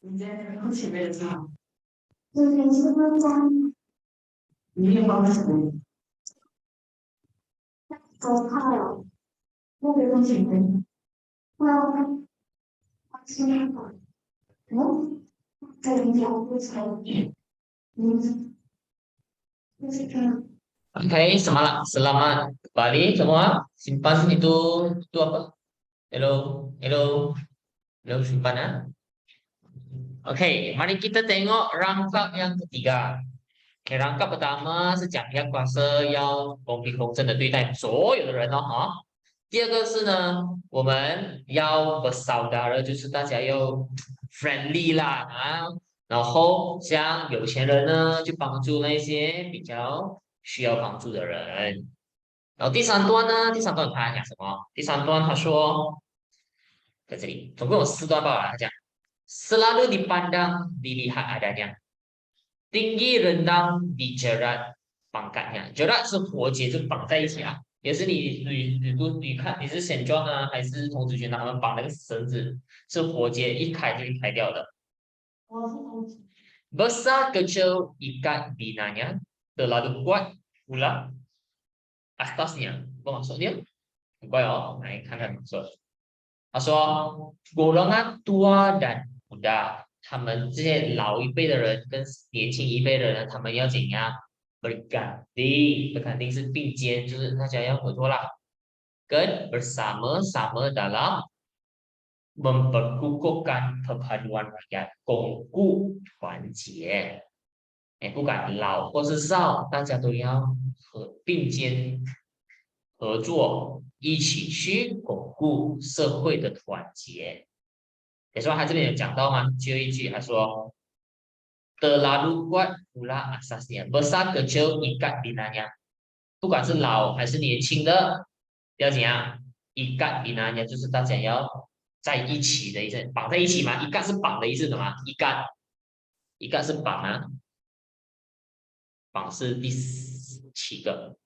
你在空气没有差，你有帮什么？都怕了，那个东西没，那是那个，在你讲不成，就是这样。Okay, selamat kembali semua. Simpan itu apa? Hello, hello, hello simpan ya. Oke, mari kita tengok rangkap yang ketiga. Oke, rangkap pertama是讲pihak kuasa 要公平公正的对待所有的人哦，哈。第二个是呢，我们要 bersaudara，就是大家要 friendly 啦啊。然后像有钱人呢，就帮助那些比较需要帮助的人。然后第三段呢，第三段他讲什么？第三段他说，在这里总共有4段报道，他讲 selalu dipandang dilihat adanya tinggi rendah dijerat pangkatnya。jerat 是活结，就绑在一起啊。也是你看你是显状啊，还是童子军他们绑那个绳子是活结，一开就开掉的。besar kecil ikat binanya terlalu kuat pula atasnya。maksudnya 很怪哦，来看看说，他说 golongan tua dan muda，他们这些老一辈的人跟年轻一辈的人，他们要怎样berganding 是并肩，就是大家要合作啦，跟 bersama-sama dalam memperkukuhkan perpaduan rakyat，巩固团结。哎，不管老或是少，大家都要并肩合作，一起去巩固社会的团结。也说他这边有讲到吗？最后一句他说 terlalu kuat pula asasnya besar kecil ikat binanya，不管是老还是年轻的，要怎样ikat binanya，就是大家要在一起的意思，绑在一起嘛。ikat 是绑的意思，懂吗？ikat 是绑啊，绑是第7个，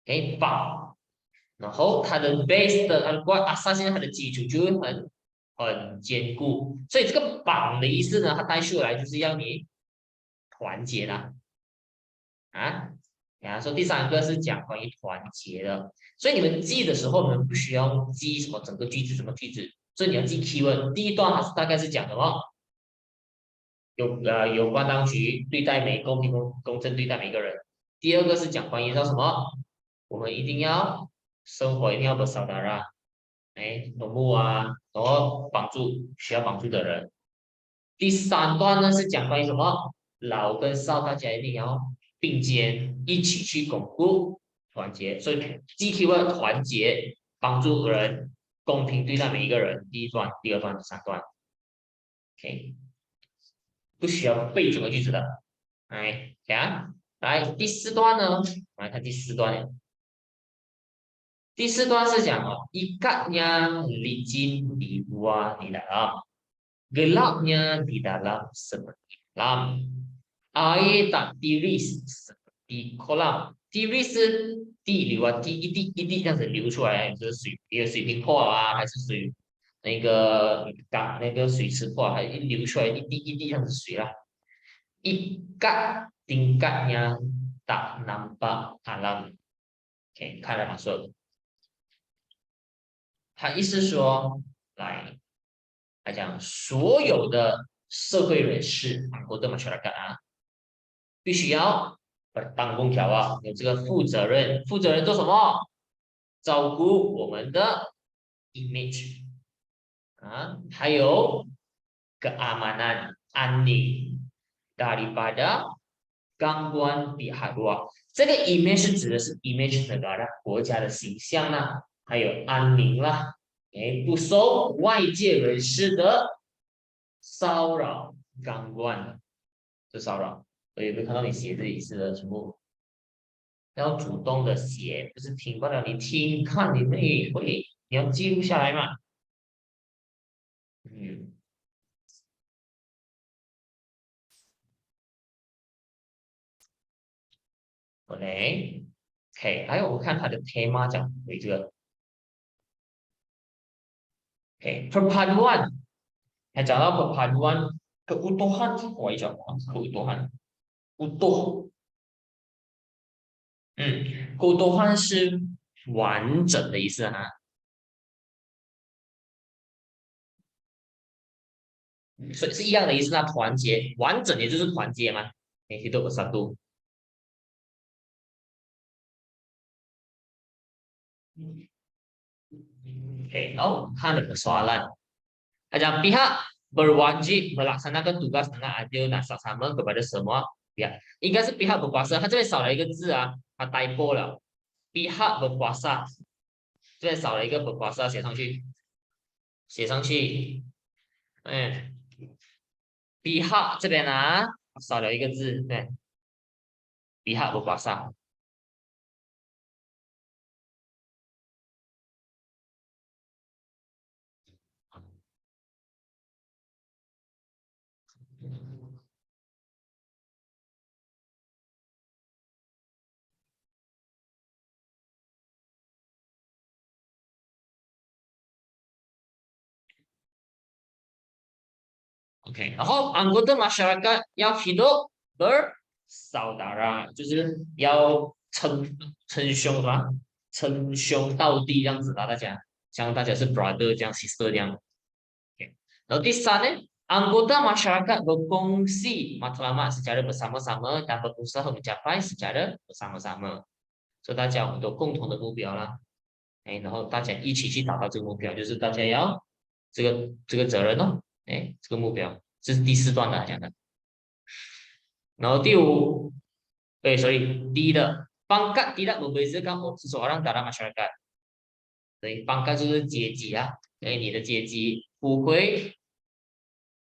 可以绑。然后它的 base 的asas 现在它的基础就会很坚固，所以这个绑的意思呢，它带出来就是要你团结啦啊。然后说第3个是讲关于团结的，所以你们记的时候，你们不需要记什么整个句子什么句子，所以你要记 keyword。第一段它是大概是讲什么？有关当局对待公平公正对待每个人。第二个是讲关于到什么？我们一定要生活一定要bersaudara，哎，农牧啊，然后帮助需要帮助的人。第3段呢是讲关于什么？老跟少大家一定要并肩，一起去巩固团结。所以记 keyword 团结，帮助人，公平对待每一个人。第1段、第2段、第3段 ，OK。不需要背整个句子的。来，讲来第4段呢，我们来看第4段。第4段是讲ikatnya licin di luar di dalam, gelapnya di dalam seperti malam, air tak tiris seperti kolam。tiris 是地流啊，一滴这样子流出来，就是水，比如水瓶破啊，还是水那个那个水池破，它一流出来一滴一滴这样子水啦。ikat tingkatnya tak nampak alam。OK， 看了他说的，他意思说，来讲所有的社会人士，anggota masyarakat啊，必须要bertanggung jawab，有这个负责任。负责任做什么？照顾我们的 image 啊，还有 keamanan 安宁 daripada gangguan pihak luar。这个 image 是指的是 image negara 国家的形象啦，还有安宁啦，不受外界人士的骚扰 gangguan 是骚扰。所以有没有看到你写这里是的全部要主动的写，不是听罢了，你听看你会，你要记录下来嘛。嗯。OK，还有我看它的 tema 讲回这个，OK，perpaduan，还讲到 perpaduan keutuhan，我一讲keutuhan，utuh，keutuhan 是完整的意思哈，所以是一样的意思，那团结，完整也就是团结嘛，hidup bersatu。OK，然后看的 persoalan，ada pihak berwajib melaksanakan tugas dengan adil dan saksama kepada semua pihak，应该是 pihak berkuasa，他这边少了一个字啊，他 typo 了，pihak berkuasa，这边少了一个 berkuasa，写上去，嗯，pihak 这边啊少了一个字，对，pihak berkuasa。OK，然后 anggota masyarakat 要 hidup bersaudara，就是要称兄是吧？称兄道弟这样子的，大家像大家是 brother 这样，sister 这样。OK，然后第三呢，anggota masyarakat berkongsi matlamat secara bersama-sama dan berusaha mencapai secara bersama-sama，所以大家我们都共同的目标啦，然后大家一起去达到这个目标，就是大家要这个责任哦，这个目标，这是第四段的讲的。然后第五，所以第一的 pangkat tidak membezakan seseorang dalam masyarakat，所以 pangkat 就是阶级啊，你的阶级不会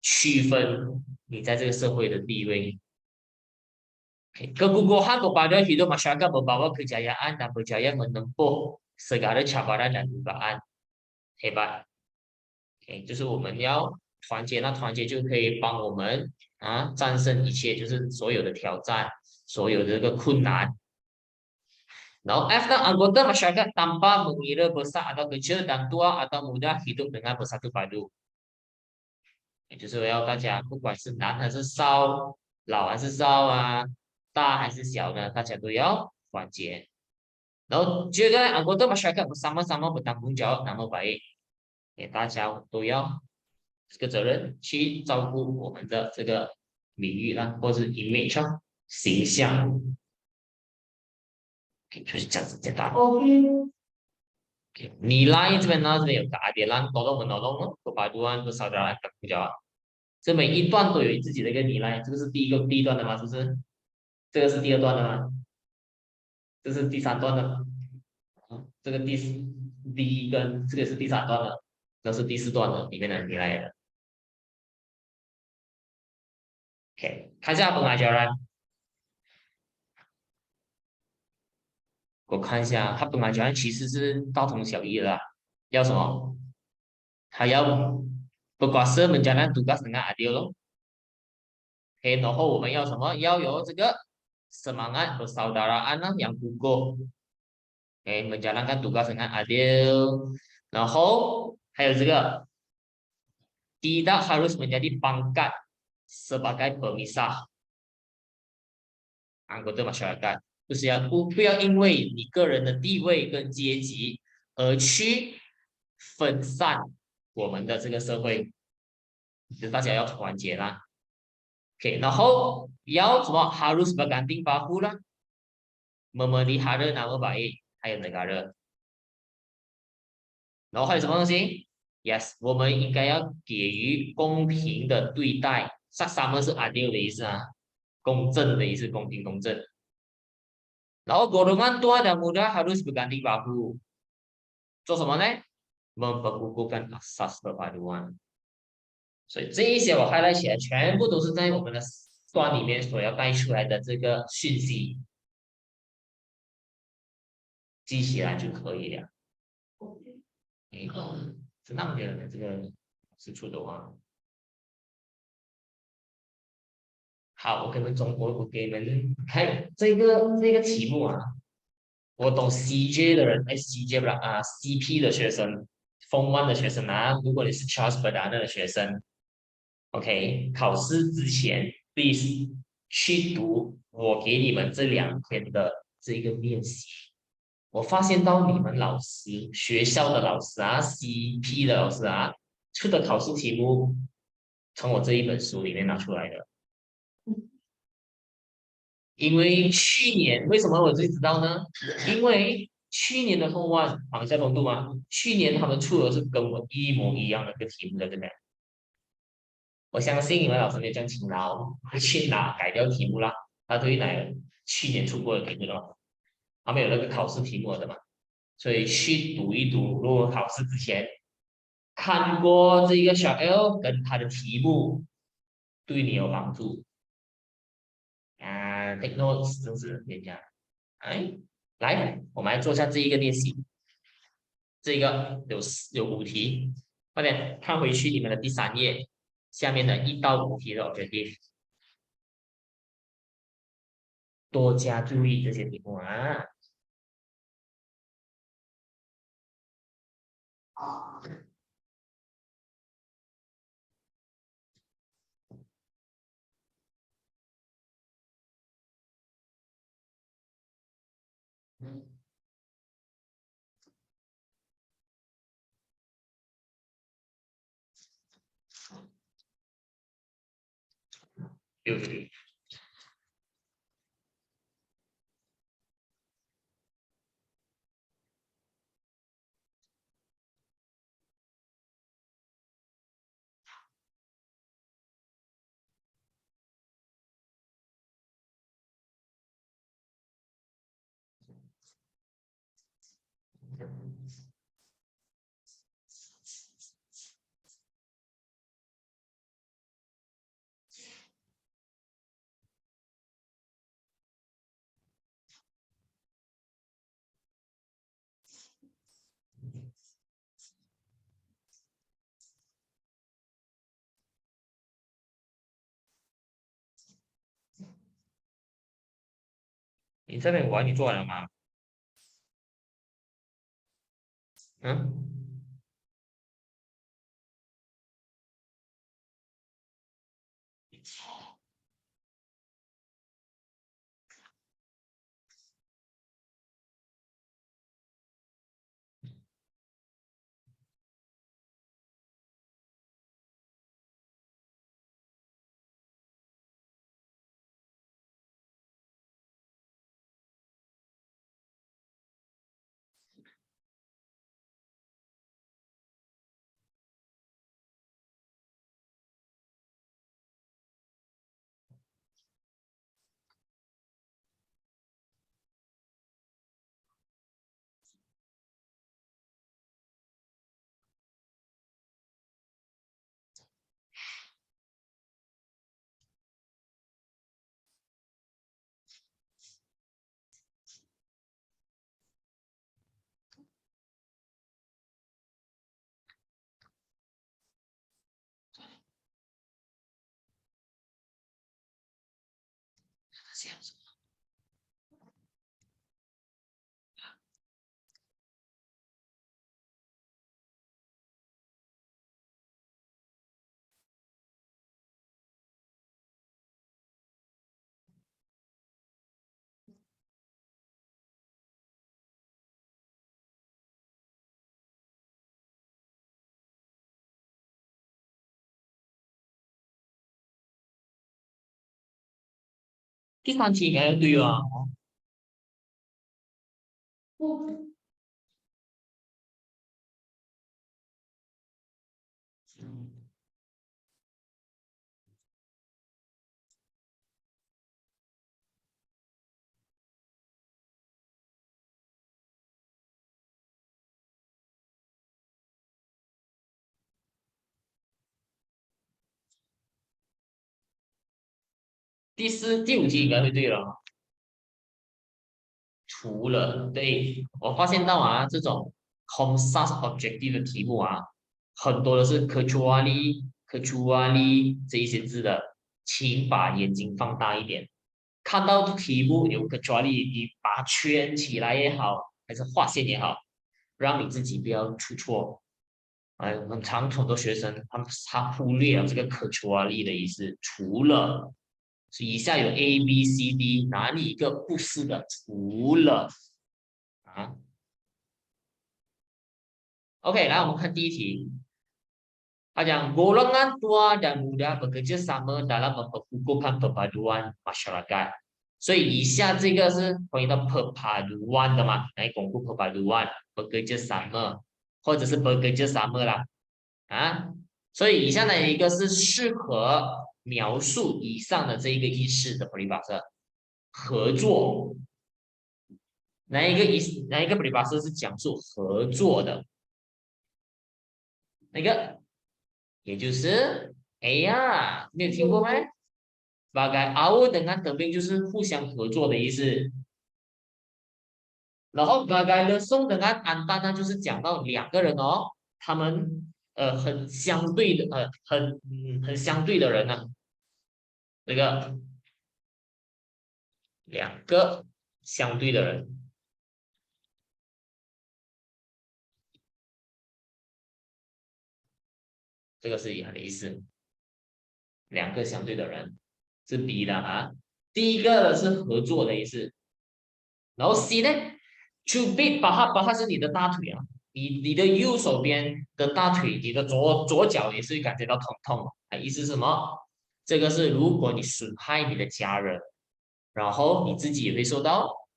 区分你在这个社会的地位。Keguguhan kepada hidup masyarakat membawa kejayaan dan berjaya menempuh segala cabaran dan dugaan，hebat。就是我们要团结，那团结就可以帮我们战胜一切，就是所有的挑战，所有的这个困难。然后 F 呢，anggota masyarakat tanpa mengira besar atau kecil dan tua atau muda hidup dengan bersatu padu，也就是要大家不管是男还是少，老还是少啊，大还是小呢，大家都要团结。然后接着 anggota masyarakat bersama-sama bertanggung jawab nama baik，大家都要这个责任去照顾我们的这个名誉啦，或者是 image 形象，就是这样子简单。nilai 这边呢，这边有keadilan tolong menolong kepaduan persaudaraan tanggung jawab，这每一段都有自己的一个 nilai，这个是第一段的吗？是不是？这个是第二段的吗？这是第三段的，这个第一跟这个是第三段的，这是第四段的里面的 nilai 的。OK，看一下 pengajaran，我看一下，它pengajaran其实是大同小异的啦，要什么？它要 berkuasa menjalankan tugas dengan adil 咯。OK，然后我们要什么？要有这个 semangat persaudaraan 呢yang kukuh。menjalankan tugas dengan adil，然后还有这个 tidak harus menjadi pangkat sebagai pemisah anggota masyarakat，就是不要因为你个人的地位跟阶级而去分散我们的这个社会，就是大家要团结啦。OK，然后要什么 harus berganding bahu 啦，memelihara nama baik，还有 negara，然后还有什么东西？Yes，我们应该要给予公平的对待。sama 是 adil 的意思啊，公正的意思，公平公正。然后 golongan tua dan muda harus berganding bahu，做什么呢？memperkukuhkan asas perpaduan。所以这一些我 highlight 起来，全部都是在我们的段里面所要带出来的这个讯息记起来就可以了。是那么的这个是出的话，好，我给你们看这个题目啊，我懂 CJ 的人，CJ 不啦CP 的学生，Form One 的学生啊，如果你是 Charles Banana 的学生，OK，考试之前 please 去读我给你们这2天的这个练习。我发现到你们老师学校的老师啊，CP 的老师啊，出的考试题目从我这一本书里面拿出来的。因为去年为什么我最知道呢？因为去年的后万绑架风度吗？去年他们出的是跟我一模一样的一个题目的，对不对？我相信你们老师没有这样勤劳，会去改掉题目啦，他都会拿去年出过的题目的，他们有那个考试题目的嘛，所以去读一读，如果考试之前看过这个小 L 跟他的题目，对你有帮助啊，take notes 就是这样。哎，来，我们来做一下这一个练习。这个有5题，快点看回去你们的第3页，下面的1到5题的 objective，多加注意这些题目啊。6题，你这边你做完了吗？嗯，这样子。第3题应该对啊。不第4、第5题应该会对了。除了，对，我发现到啊，这种 consult objective 的题目啊，很多都是 kecuali 这一些字的，请把眼睛放大一点，看到题目有 kecuali，你把它圈起来也好，还是划线也好，让你自己不要出错。很多学生他忽略了这个 kecuali 的意思，除了。所以以下有 A、B、C、D， 哪里一个不是的？除了啊，OK，来我们看第1题。他讲 golongan tua dan muda bekerja sama dalam memperkukuhkan perpaduan masyarakat。所以以下这个是关于到 perpaduan 的嘛，来巩固 perpaduan bekerja sama， 或者是 bekerja sama 啦啊。所以以下哪一个是适合描述以上的这一个意识的 peribahasa？ 合作，哪一个 peribahasa 是讲述合作的？那个，也就是 A 呀，没有听过吗？Bagai awal dengan tebing 就是互相合作的意思。然后 bagai lesung dengan antan 呢，就是讲到2个人哦，他们很相对的很相对的人呢、这个2个相对的人。这个是一样的意思，2个相对的人是 B 的啊。第一个是合作的意思，然后 C 呢 ，to beat 把它是你的大腿啊，你的右手边的大腿，你的左脚也是感觉到疼痛啊，意思是什么？这个是如果你损害你的家人，然后你自己也会受到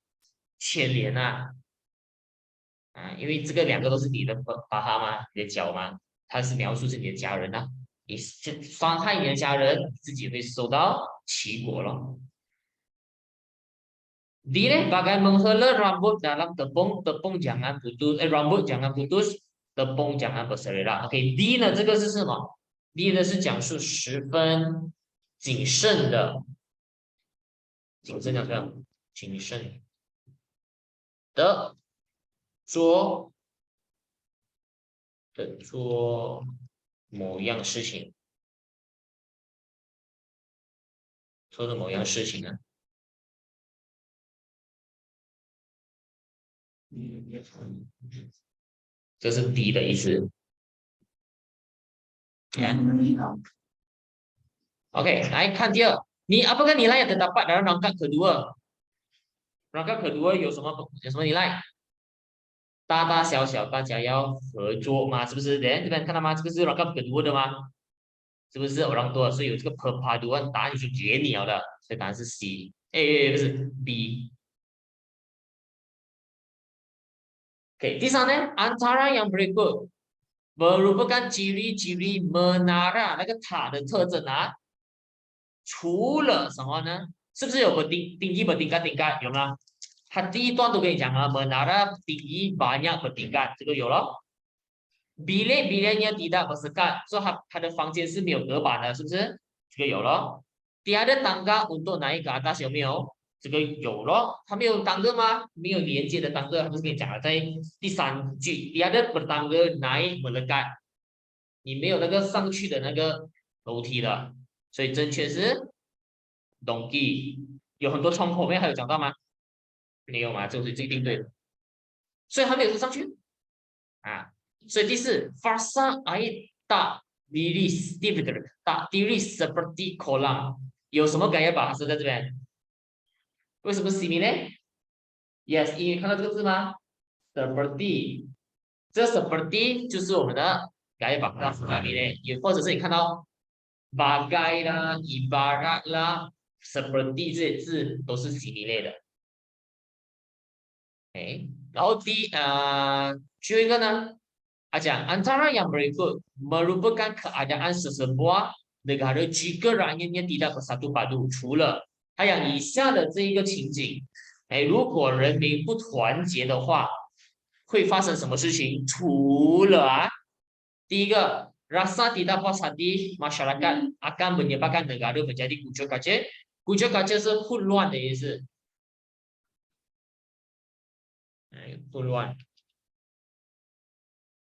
牵连啊。因为这个2个都是你的巴哈嘛，你的脚嘛，它是描述是你的家人啊，你伤害你的家人，自己会受到其果咯。D 呢，bagai menghela rambut dalam tepung jangan putus， rambut jangan putus， tepung jangan berselerak。OK，D 呢，这个是什么？D 呢是讲述十分谨慎的，谨慎讲这样，谨慎的做某样事情，做的某样事情呢？这是 D 的意思。OK，来看第2，你 apakah nilai yang terdapat dalam rangkap kedua？ rangkap kedua 有什么 nilai？ 大大小小大家要合作嘛，是不是？这边看到吗？这个是 rangkap kedua 的吗？是不是orang tua？所以有这个 perpaduan， 答案就给你了的，所以答案是 C。不是 B。OK， 第3呢，antara yang berikut merupakan ciri-ciri menara 那个塔的特征啊，除了什么呢？是不是有tinggi bertingkat？ 有吗？他第1段都跟你讲了，menara tinggi banyak bertingkat， 这个有了。bilik-biliknya tidak bersekat， 所以他的房间是没有隔板的，是不是？这个有了。tiada tangga untuk naik ke atas， 有没有？这个有了。他没有tangga吗？没有连接的tangga，他不是跟你讲了，在第3句 tiada bertangga naik melekat， 你没有那个上去的那个楼梯的，所以正确是 donkey。有很多窗口面还有讲到吗？没有嘛，这是这一定对的。所以还没有说上去啊。所以第4 fasa air tak diri seperti kolam， 有什么gaya bahasa在这边？为什么 similar？ Yes， 因为看到这个字吗 ？seperti， 这 seperti 就是我们的gaya bahasa similar， 也或者是你看到 bagai 啦、ibarat 啦、seperti 这些字都是 similar 的。然后最后一个呢？他讲 antara yang berikut merupakan keadaan sesebuah negara jika rakyatnya tidak bersatu padu， 除了他讲以下的这一个情景，如果人民不团结的话，会发生什么事情？除了第一个 rasa tidak puas hati masyarakat akan menyebabkan negara menjadi kucur kacir， Gujarat culture 是混乱的意思，混乱，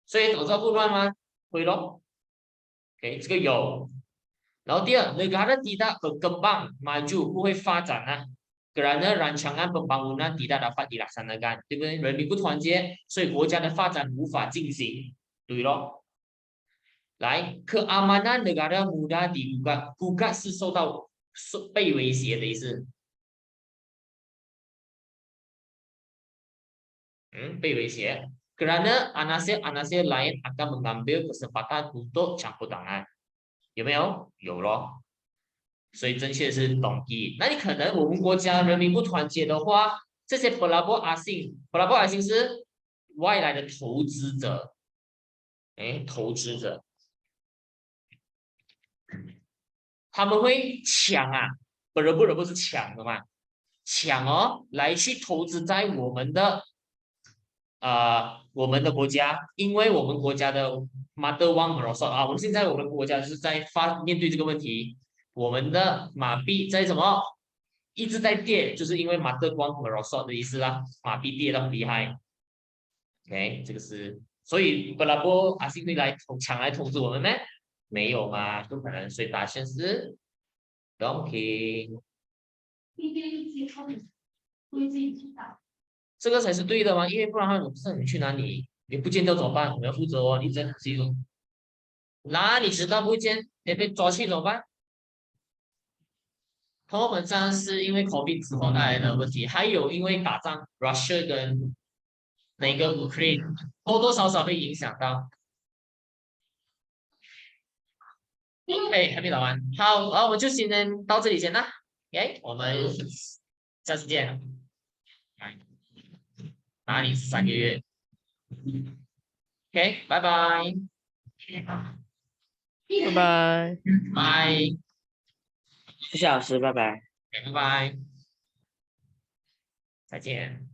所以导致混乱吗？会咯。OK， 这个有。然后第二 negara tidak berkembang maju 不会发展啊。kerana rancangan pembangunan tidak dapat dilaksanakan， 对不对？人民不团结，所以国家的发展无法进行，对咯。来 keamanan negara mudah digugat，gugat 是受到被威胁的意思。被威胁。kerana anasir-anasir lain akan mengambil kesempatan untuk campur tangan，有没有？有咯。所以正确是懂一。那你可能我们国家人民不团结的话，这些pelabur asing，pelabur asing 是外来的投资者，投资者，他们会抢啊，不是抢的嘛，抢哦，来去投资在我们的国家，因为我们国家的 mother one merosot 啊，我们现在我们国家就是在面对这个问题，我们的马币在什么一直在跌，就是因为 mother one merosot 的意思啦，马币跌到很厉害。OK， 这个是，所以本来不阿信会抢来投资我们呢？没有嘛，不可能，所以答案是 donkey。这个才是对的吗？因为不然的话，我不知道你去哪里，你不见掉怎么办？我们要负责哦，你在记住。那你知道不见，也被抓去怎么办？基本上是因为 COVID 之后带来的问题，还有因为打仗，Russia 跟那个 Ukraine 多多少少会影响到。还没打完，好，然后我们就今天到这里先啦。OK，我们下次见。哪里3个月？OK，拜拜。拜拜。拜。谢谢老师，拜拜。拜拜。再见。